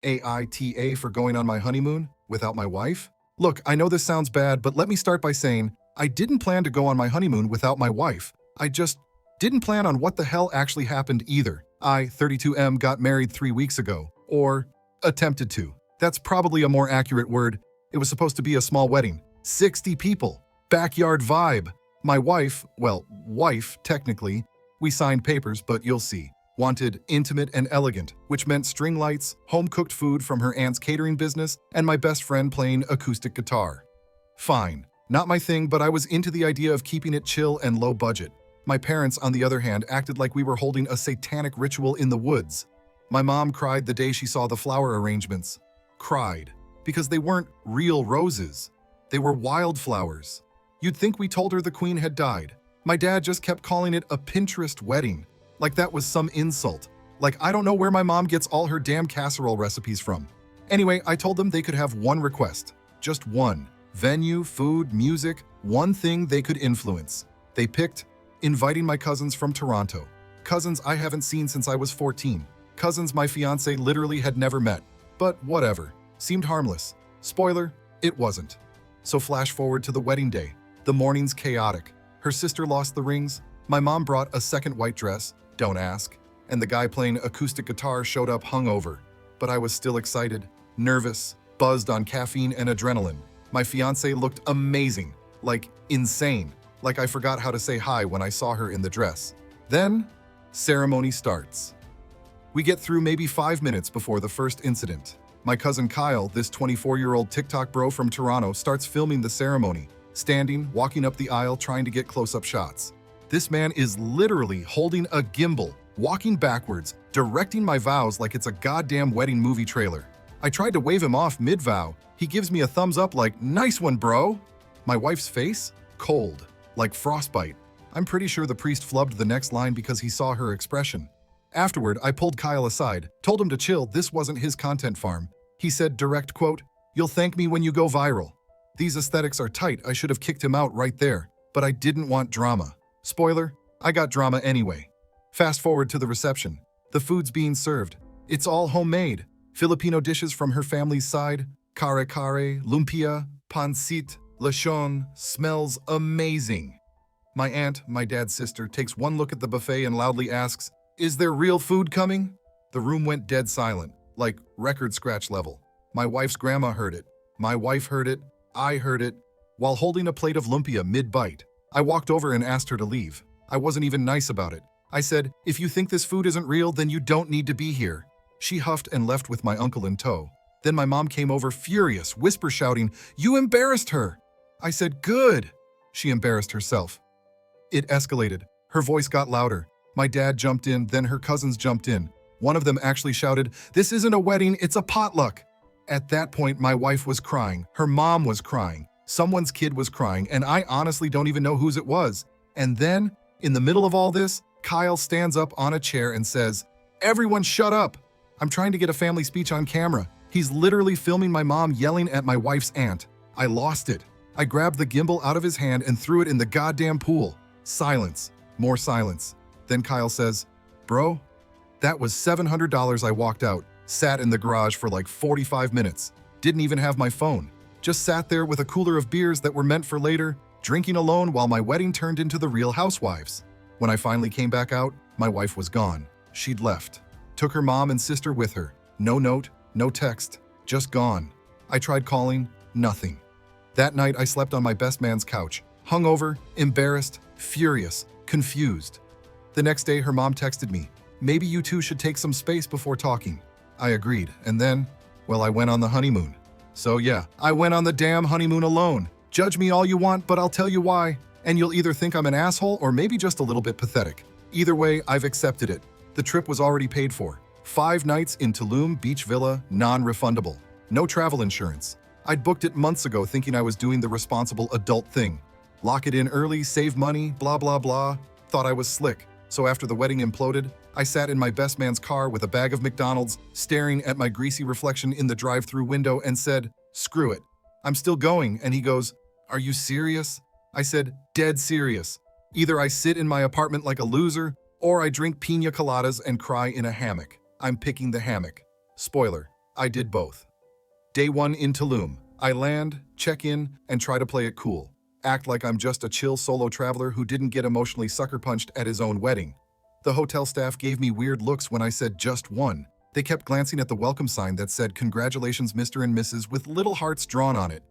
AITA for going on my honeymoon without my wife? Look, I know this sounds bad, but let me start by saying I didn't plan to go on my honeymoon without my wife. I just didn't plan on what the hell actually happened either. I, 32M, got married 3 weeks ago. Or attempted to. That's probably a more accurate word. It was supposed to be a small wedding. 60 people. Backyard vibe. My wife, well, wife, technically, we signed papers, but you'll see. Wanted intimate and elegant, which meant string lights, home-cooked food from her aunt's catering business, and my best friend playing acoustic guitar. Fine. Not my thing, but I was into the idea of keeping it chill and low budget. My parents, on the other hand, acted like we were holding a satanic ritual in the woods. My mom cried the day she saw the flower arrangements. Cried. Because they weren't real roses. They were wildflowers. You'd think we told her the queen had died. My dad just kept calling it a Pinterest wedding. Like that was some insult. Like I don't know where my mom gets all her damn casserole recipes from. Anyway, I told them they could have one request. Just one. Venue, food, music, one thing they could influence. They picked inviting my cousins from Toronto. Cousins I haven't seen since I was 14. Cousins my fiance literally had never met. But whatever. Seemed harmless. Spoiler, it wasn't. So flash forward to the wedding day. The morning's chaotic. Her sister lost the rings. My mom brought a second white dress, don't ask. And the guy playing acoustic guitar showed up hungover. But I was still excited, nervous, buzzed on caffeine and adrenaline. My fiance looked amazing, like insane. Like I forgot how to say hi when I saw her in the dress. Then, ceremony starts. We get through maybe 5 minutes before the first incident. My cousin Kyle, this 24-year-old TikTok bro from Toronto, starts filming the ceremony, standing, walking up the aisle, trying to get close-up shots. This man is literally holding a gimbal, walking backwards, directing my vows like it's a goddamn wedding movie trailer. I tried to wave him off mid-vow. He gives me a thumbs up like, "Nice one, bro." My wife's face? Cold. Like frostbite. I'm pretty sure the priest flubbed the next line because he saw her expression. Afterward, I pulled Kyle aside, told him to chill, this wasn't his content farm. He said, direct quote, "You'll thank me when you go viral." These aesthetics are tight, I should have kicked him out right there. But I didn't want drama. Spoiler, I got drama anyway. Fast forward to the reception. The food's being served. It's all homemade. Filipino dishes from her family's side. Kare-kare, lumpia, pancit, lechon. Smells amazing. My aunt, my dad's sister, takes one look at the buffet and loudly asks, "Is there real food coming?" The room went dead silent, like record scratch level. My wife's grandma heard it. My wife heard it. I heard it. While holding a plate of lumpia mid-bite, I walked over and asked her to leave. I wasn't even nice about it. I said, "If you think this food isn't real, then you don't need to be here." She huffed and left with my uncle in tow. Then my mom came over furious, whisper shouting, "You embarrassed her." I said, "Good." She embarrassed herself. It escalated. Her voice got louder. My dad jumped in, then her cousins jumped in. One of them actually shouted, "This isn't a wedding, it's a potluck." At that point, my wife was crying. Her mom was crying. Someone's kid was crying, and I honestly don't even know whose it was. And then, in the middle of all this, Kyle stands up on a chair and says, "Everyone shut up." I'm trying to get a family speech on camera. He's literally filming my mom yelling at my wife's aunt. I lost it. I grabbed the gimbal out of his hand and threw it in the goddamn pool. Silence. More silence. Then Kyle says, "Bro, that was $700." I walked out, sat in the garage for like 45 minutes. Didn't even have my phone. Just sat there with a cooler of beers that were meant for later, drinking alone while my wedding turned into the Real Housewives. When I finally came back out, my wife was gone. She'd left. Took her mom and sister with her. No note, no text, just gone. I tried calling, nothing. That night, I slept on my best man's couch, hungover, embarrassed, furious, confused. The next day, her mom texted me, "Maybe you two should take some space before talking." I agreed, and then, well, I went on the honeymoon. So yeah, I went on the damn honeymoon alone. Judge me all you want, but I'll tell you why. And you'll either think I'm an asshole or maybe just a little bit pathetic. Either way, I've accepted it. The trip was already paid for. 5 nights in Tulum beach villa, non-refundable. No travel insurance. I'd booked it months ago thinking I was doing the responsible adult thing. Lock it in early, save money, blah blah blah. Thought I was slick. So after the wedding imploded, I sat in my best man's car with a bag of McDonald's, staring at my greasy reflection in the drive-through window and said, "Screw it. I'm still going." And he goes, "Are you serious?" I said, "Dead serious. Either I sit in my apartment like a loser, or I drink pina coladas and cry in a hammock. I'm picking the hammock." Spoiler, I did both. Day 1 in Tulum. I land, check in, and try to play it cool. Act like I'm just a chill solo traveler who didn't get emotionally sucker punched at his own wedding. The hotel staff gave me weird looks when I said just one. They kept glancing at the welcome sign that said, "Congratulations, Mr. and Mrs." with little hearts drawn on it.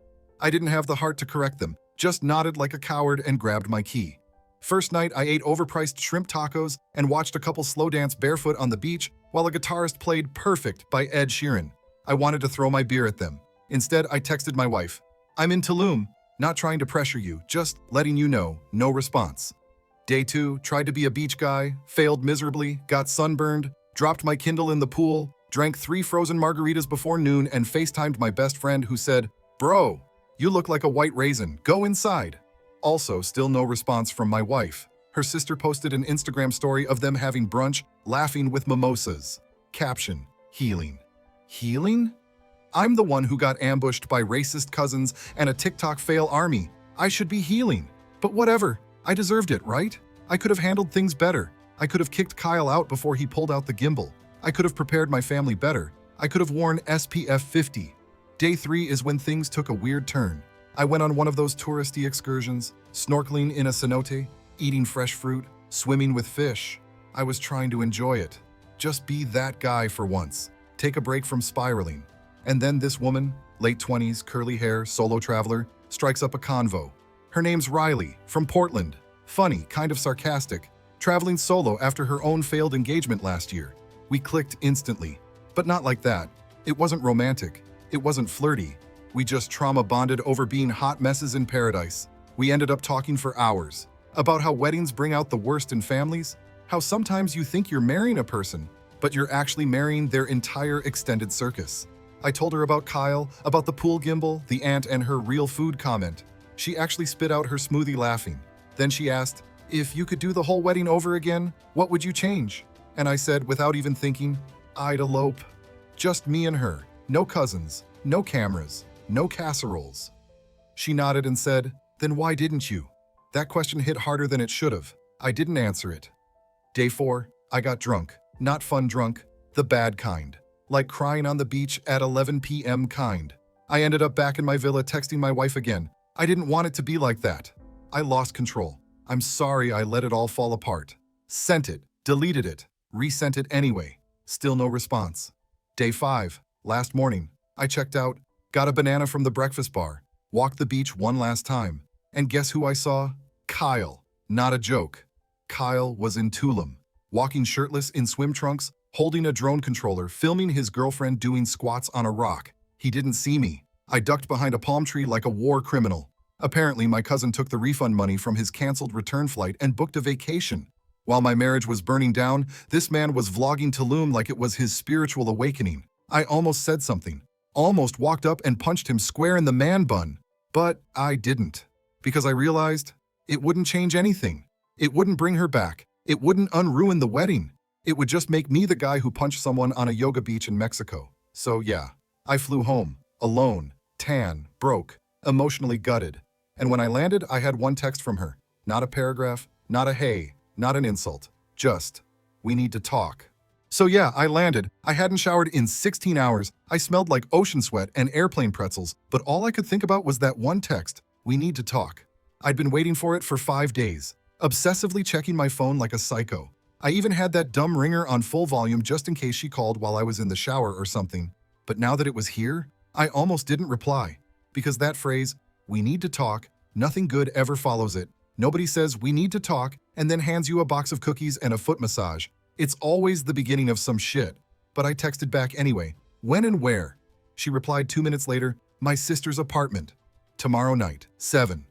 I didn't have the heart to correct them, just nodded like a coward and grabbed my key. First night, I ate overpriced shrimp tacos and watched a couple slow dance barefoot on the beach while a guitarist played Perfect by Ed Sheeran. I wanted to throw my beer at them. Instead, I texted my wife, "I'm in Tulum, not trying to pressure you, just letting you know." No response. Day 2, tried to be a beach guy, failed miserably, got sunburned, dropped my Kindle in the pool, drank 3 frozen margaritas before noon, and FaceTimed my best friend who said, "Bro, you look like a white raisin, go inside." Also, still no response from my wife. Her sister posted an Instagram story of them having brunch, laughing with mimosas. Caption, "Healing." Healing? I'm the one who got ambushed by racist cousins and a TikTok fail army. I should be healing. But whatever, I deserved it, right? I could have handled things better. I could have kicked Kyle out before he pulled out the gimbal. I could have prepared my family better. I could have worn SPF 50. Day 3 is when things took a weird turn. I went on one of those touristy excursions, snorkeling in a cenote, eating fresh fruit, swimming with fish. I was trying to enjoy it. Just be that guy for once. Take a break from spiraling. And then this woman, late 20s, curly hair, solo traveler, strikes up a convo. Her name's Riley, from Portland. Funny, kind of sarcastic, traveling solo after her own failed engagement last year. We clicked instantly, but not like that. It wasn't romantic. It wasn't flirty. We just trauma bonded over being hot messes in paradise. We ended up talking for hours about how weddings bring out the worst in families, how sometimes you think you're marrying a person, but you're actually marrying their entire extended circus. I told her about Kyle, about the pool gimbal, the aunt, and her real food comment. She actually spit out her smoothie laughing. Then she asked, "If you could do the whole wedding over again, what would you change?" And I said, without even thinking, "I'd elope." Just me and her. No cousins, no cameras, no casseroles. She nodded and said, "Then why didn't you?" That question hit harder than it should have. I didn't answer it. Day 4, I got drunk. Not fun drunk, the bad kind. Like crying on the beach at 11 p.m. kind. I ended up back in my villa texting my wife again. I didn't want it to be like that. I lost control. I'm sorry I let it all fall apart. Sent it, deleted it, resent it anyway. Still no response. Day 5, last morning. I checked out, got a banana from the breakfast bar, walked the beach one last time. And guess who I saw? Kyle. Not a joke. Kyle was in Tulum, walking shirtless in swim trunks, holding a drone controller, filming his girlfriend doing squats on a rock. He didn't see me. I ducked behind a palm tree like a war criminal. Apparently, my cousin took the refund money from his canceled return flight and booked a vacation. While my marriage was burning down, this man was vlogging Tulum like it was his spiritual awakening. I almost said something. Almost walked up and punched him square in the man bun. But I didn't. Because I realized it wouldn't change anything. It wouldn't bring her back. It wouldn't unruin the wedding. It would just make me the guy who punched someone on a yoga beach in Mexico. So yeah, I flew home, alone, tan, broke, emotionally gutted. And when I landed, I had one text from her. Not a paragraph, not a hey, not an insult. Just, "We need to talk." So yeah, I landed. I hadn't showered in 16 hours. I smelled like ocean sweat and airplane pretzels, but all I could think about was that one text, "We need to talk." I'd been waiting for it for 5 days, obsessively checking my phone like a psycho. I even had that dumb ringer on full volume just in case she called while I was in the shower or something. But now that it was here, I almost didn't reply. Because that phrase, "We need to talk," nothing good ever follows it. Nobody says, "We need to talk," and then hands you a box of cookies and a foot massage. It's always the beginning of some shit. But I texted back anyway. "When and where?" She replied 2 minutes later, "My sister's apartment. Tomorrow night, 7.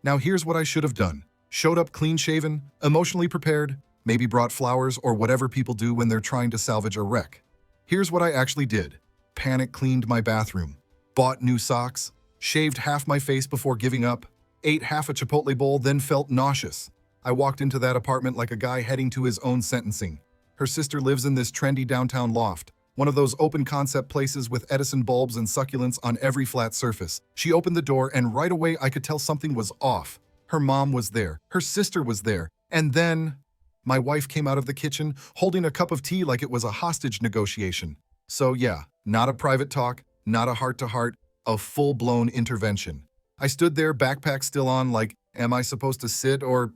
Now here's what I should have done. Showed up clean-shaven, emotionally prepared, maybe brought flowers or whatever people do when they're trying to salvage a wreck. Here's what I actually did. Panic cleaned my bathroom, bought new socks, shaved half my face before giving up, ate half a Chipotle bowl, then felt nauseous. I walked into that apartment like a guy heading to his own sentencing. Her sister lives in this trendy downtown loft, one of those open concept places with Edison bulbs and succulents on every flat surface. She opened the door and right away I could tell something was off. Her mom was there, her sister was there, and then my wife came out of the kitchen holding a cup of tea like it was a hostage negotiation. So yeah, Not a private talk, not a heart-to-heart, a full-blown intervention. I stood there, backpack still on, like, am I supposed to sit or,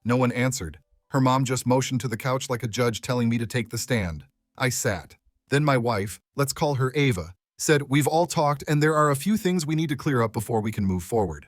No one answered. Her mom just motioned to the couch like a judge telling me to take the stand. I sat. Then my wife, let's call her Ava, said, we've all talked and there are a few things we need to clear up before we can move forward.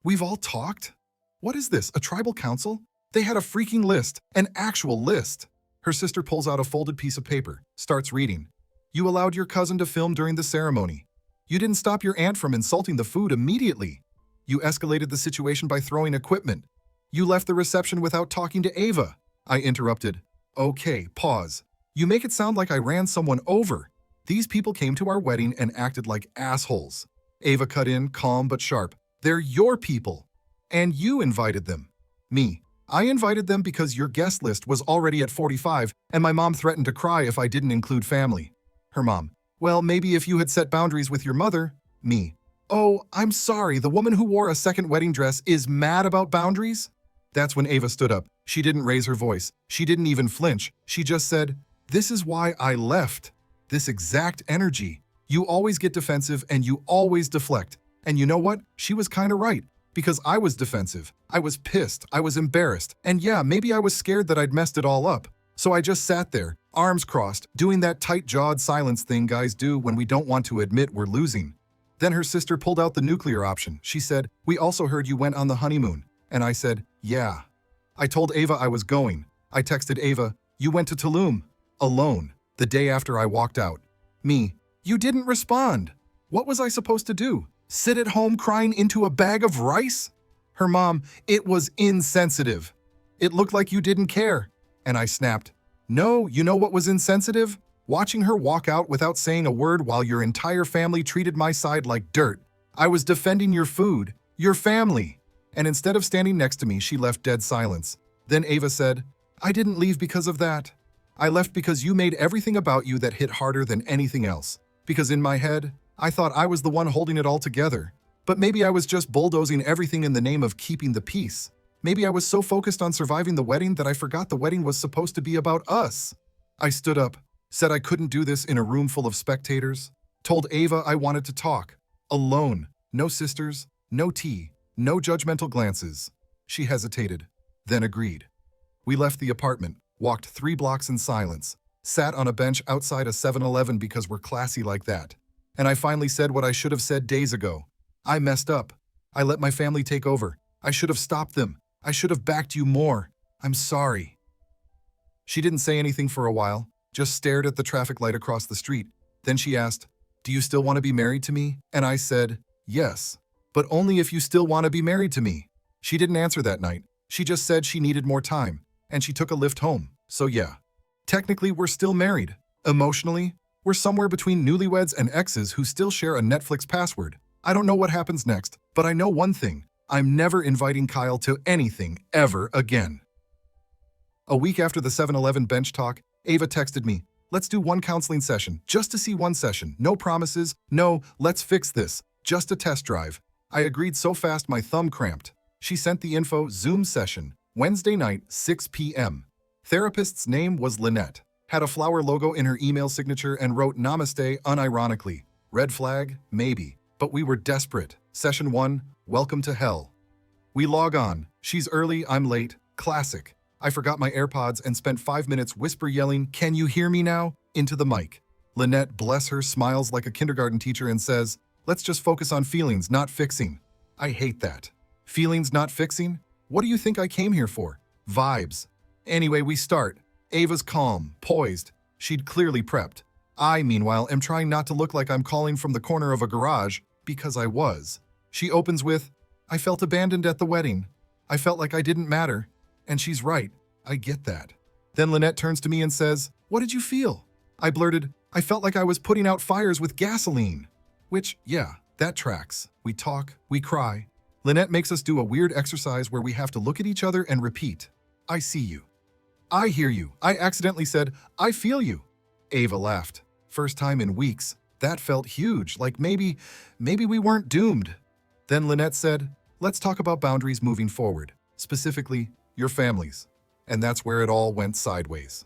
We've all talked? What is this, a tribal council? They had a freaking list, an actual list. Her sister pulls out a folded piece of paper, starts reading. You allowed your cousin to film during the ceremony. You didn't stop your aunt from insulting the food immediately. You escalated the situation by throwing equipment. You left the reception without talking to Ava. I interrupted. Okay, pause. You make it sound like I ran someone over. These people came to our wedding and acted like assholes. Ava cut in, calm but sharp. They're your people. And you invited them. Me. I invited them because your guest list was already at 45 and my mom threatened to cry if I didn't include family. Her mom. Well, maybe if you had set boundaries with your mother. Me. Oh, I'm sorry, the woman who wore a second wedding dress is mad about boundaries? That's when Ava stood up. She didn't raise her voice. She didn't even flinch. She just said, this is why I left. This exact energy. You always get defensive and you always deflect. And you know what? She was kind of right. Because I was defensive. I was pissed. I was embarrassed. And yeah, maybe I was scared that I'd messed it all up. So I just sat there, arms crossed, doing that tight-jawed silence thing guys do when we don't want to admit we're losing. Then her sister pulled out the nuclear option. She said, we also heard you went on the honeymoon. And I said, yeah. I told Ava I was going. I texted Ava, you went to Tulum. Alone. The day after I walked out. Me, you didn't respond. What was I supposed to do? Sit at home crying into a bag of rice? Her mom, it was insensitive. It looked like you didn't care. And I snapped, no, you know what was insensitive? Watching her walk out without saying a word while your entire family treated my side like dirt. I was defending your food, your family. And instead of standing next to me, she left dead silence. Then Ava said, I didn't leave because of that. I left because you made everything about you that hit harder than anything else. Because in my head, I thought I was the one holding it all together. But maybe I was just bulldozing everything in the name of keeping the peace. Maybe I was so focused on surviving the wedding that I forgot the wedding was supposed to be about us. I stood up, said I couldn't do this in a room full of spectators, told Ava I wanted to talk. Alone. No sisters, no tea, no judgmental glances. She hesitated, then agreed. We left the apartment, walked 3 blocks in silence, sat on a bench outside a 7-Eleven because we're classy like that. And I finally said what I should have said days ago. I messed up. I let my family take over. I should have stopped them. I should have backed you more. I'm sorry. She didn't say anything for a while, just stared at the traffic light across the street. Then she asked, do you still want to be married to me? And I said, yes, but only if you still want to be married to me. She didn't answer that night. She just said she needed more time, and she took a lift home. So yeah, technically we're still married. Emotionally, we're somewhere between newlyweds and exes who still share a Netflix password. I don't know what happens next, but I know one thing. I'm never inviting Kyle to anything ever again. A week after the 7-Eleven bench talk, Ava texted me, let's do one counseling session, just to see one session. No promises, no, let's fix this, just a test drive. I agreed so fast my thumb cramped. She sent the info, Zoom session, Wednesday night, 6 p.m. Therapist's name was Lynette, had a flower logo in her email signature and wrote Namaste unironically. Red flag? Maybe. But we were desperate. Session 1, welcome to hell. We log on. She's early, I'm late. Classic. I forgot my AirPods and spent 5 minutes whisper yelling, can you hear me now? Into the mic. Lynette, bless her, smiles like a kindergarten teacher and says, let's just focus on feelings, not fixing. I hate that. Feelings, not fixing? What do you think I came here for? Vibes. Anyway, we start. Ava's calm, poised. She'd clearly prepped. I, meanwhile, am trying not to look like I'm calling from the corner of a garage, because I was. She opens with, I felt abandoned at the wedding. I felt like I didn't matter. And she's right. I get that. Then Lynette turns to me and says, what did you feel? I blurted, I felt like I was putting out fires with gasoline. Which, yeah, that tracks. We talk, we cry. Lynette makes us do a weird exercise where we have to look at each other and repeat, I see you. I hear you. I accidentally said, I feel you. Ava laughed. First time in weeks. That felt huge, like maybe we weren't doomed. Then Lynette said, let's talk about boundaries moving forward, specifically your families. And that's where it all went sideways.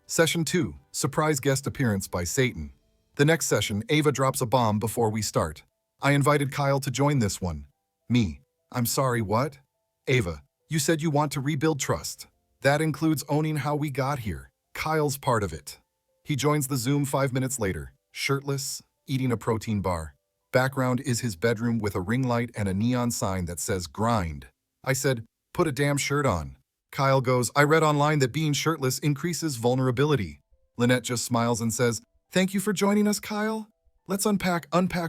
Session 2, surprise guest appearance by Satan. The next session, Ava drops a bomb before we start. I invited Kyle to join this one. Me. I'm sorry, what? Ava, you said you want to rebuild trust. That includes owning how we got here. Kyle's part of it. He joins the Zoom 5 minutes later, shirtless, eating a protein bar. Background is his bedroom with a ring light and a neon sign that says grind. I said, put a damn shirt on. Kyle goes, I read online that being shirtless increases vulnerability. Lynette just smiles and says, thank you for joining us, Kyle. Let's unpack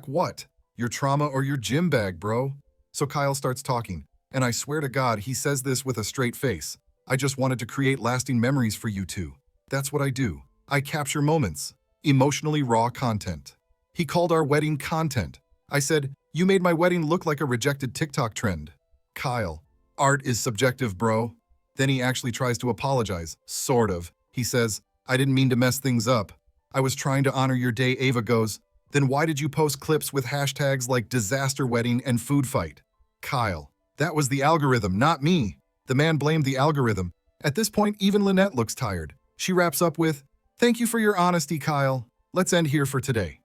what? Your trauma or your gym bag, bro? So Kyle starts talking, and I swear to God he says this with a straight face. I just wanted to create lasting memories for you two. That's what I do. I capture moments. Emotionally raw content. He called our wedding content. I said, you made my wedding look like a rejected TikTok trend. Kyle, art is subjective, bro. Then he actually tries to apologize, sort of. He says, I didn't mean to mess things up. I was trying to honor your day. Ava goes, then why did you post clips with hashtags like disaster wedding and food fight? Kyle, that was the algorithm, not me. The man blamed the algorithm. At this point, even Lynette looks tired. She wraps up with, thank you for your honesty, Kyle. Let's end here for today.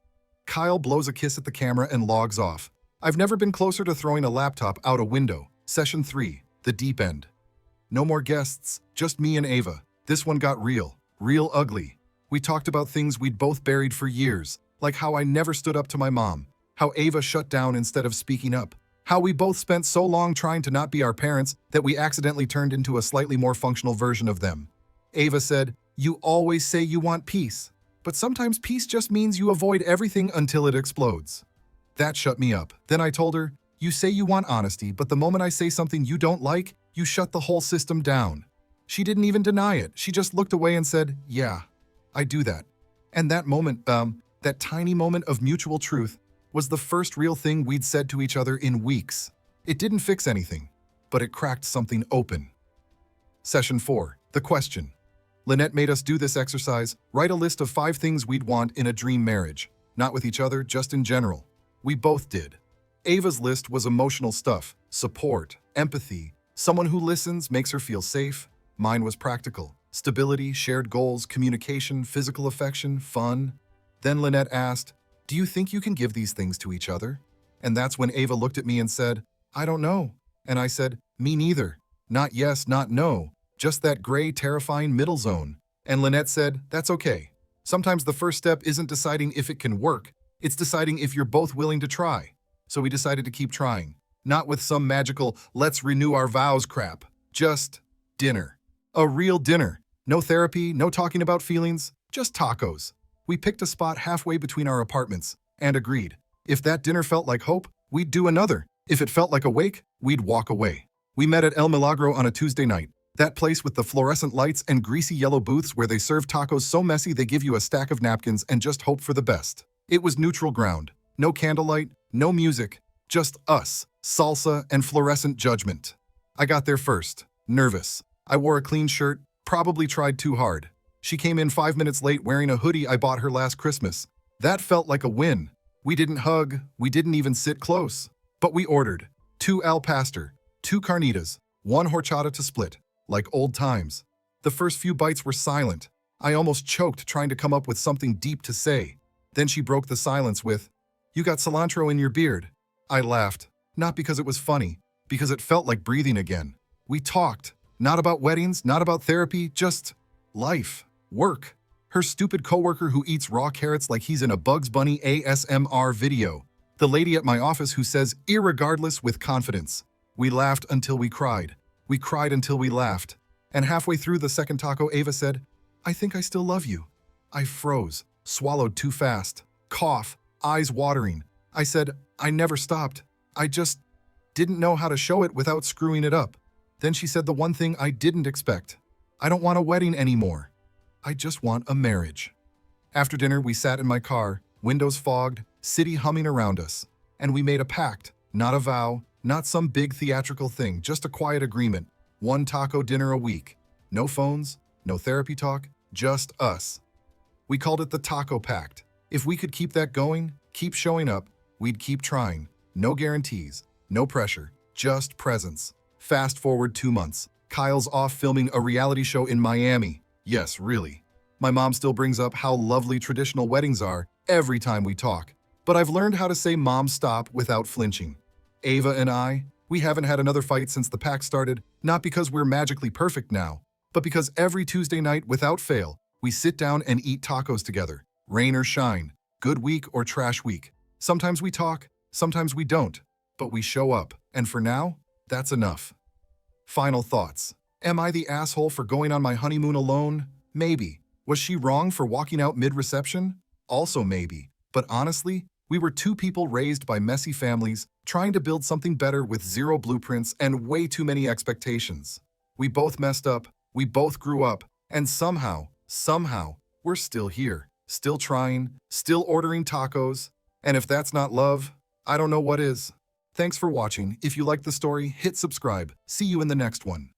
Kyle blows a kiss at the camera and logs off. I've never been closer to throwing a laptop out a window. Session 3, the deep end. No more guests, just me and Ava. This one got real ugly. We talked about things we'd both buried for years, like how I never stood up to my mom, how Ava shut down instead of speaking up, how we both spent so long trying to not be our parents that we accidentally turned into a slightly more functional version of them. Ava said, you always say you want peace, but sometimes peace just means you avoid everything until it explodes. That shut me up. Then I told her, you say you want honesty, but the moment I say something you don't like, you shut the whole system down. She didn't even deny it. She just looked away and said, yeah, I do that. And that moment, that tiny moment of mutual truth was the first real thing we'd said to each other in weeks. It didn't fix anything, but it cracked something open. Session 4, the question. Lynette made us do this exercise, write a list of 5 things we'd want in a dream marriage. Not with each other, just in general. We both did. Ava's list was emotional stuff, support, empathy, someone who listens, makes her feel safe. Mine was practical, stability, shared goals, communication, physical affection, fun. Then Lynette asked, do you think you can give these things to each other? And that's when Ava looked at me and said, I don't know. And I said, me neither. Not yes, not no. Just that gray, terrifying middle zone. And Lynette said, that's okay. Sometimes the first step isn't deciding if it can work. It's deciding if you're both willing to try. So we decided to keep trying. Not with some magical, let's renew our vows crap. Just dinner. A real dinner. No therapy, no talking about feelings, just tacos. We picked a spot halfway between our apartments and agreed. If that dinner felt like hope, we'd do another. If it felt like a wake, we'd walk away. We met at El Milagro on a Tuesday night. That place with the fluorescent lights and greasy yellow booths where they serve tacos so messy they give you a stack of napkins and just hope for the best. It was neutral ground. No candlelight, no music, just us, salsa, and fluorescent judgment. I got there first, nervous. I wore a clean shirt, probably tried too hard. She came in 5 minutes late wearing a hoodie I bought her last Christmas. That felt like a win. We didn't hug, we didn't even sit close. But we ordered 2 al pastor, 2 carnitas, 1 horchata to split, like old times. The first few bites were silent. I almost choked trying to come up with something deep to say. Then she broke the silence with, you got cilantro in your beard. I laughed, not because it was funny, because it felt like breathing again. We talked, not about weddings, not about therapy, just life. Work. Her stupid coworker who eats raw carrots like he's in a Bugs Bunny ASMR video. The lady at my office who says irregardless with confidence. We laughed until we cried. We cried until we laughed. And halfway through the second taco, Ava said, I think I still love you. I froze, swallowed too fast, cough, eyes watering. I said, I never stopped. I just didn't know how to show it without screwing it up. Then she said the one thing I didn't expect. I don't want a wedding anymore. I just want a marriage. After dinner, we sat in my car, windows fogged, city humming around us. And we made a pact, not a vow, not some big theatrical thing, just a quiet agreement. 1 taco dinner a week. No phones, no therapy talk, just us. We called it the Taco Pact. If we could keep that going, keep showing up, we'd keep trying. No guarantees, no pressure, just presence. Fast forward 2 months. Kyle's off filming a reality show in Miami. Yes, really. My mom still brings up how lovely traditional weddings are, every time we talk. But I've learned how to say mom stop without flinching. Ava and I, we haven't had another fight since the pack started, not because we're magically perfect now, but because every Tuesday night, without fail, we sit down and eat tacos together, rain or shine, good week or trash week. Sometimes we talk, sometimes we don't, but we show up, and for now, that's enough. Final thoughts. Am I the asshole for going on my honeymoon alone? Maybe. Was she wrong for walking out mid-reception? Also maybe. But honestly, we were two people raised by messy families, trying to build something better with zero blueprints and way too many expectations. We both messed up, we both grew up, and somehow, we're still here, still trying, still ordering tacos. And if that's not love, I don't know what is. Thanks for watching. If you liked the story, hit subscribe. See you in the next one.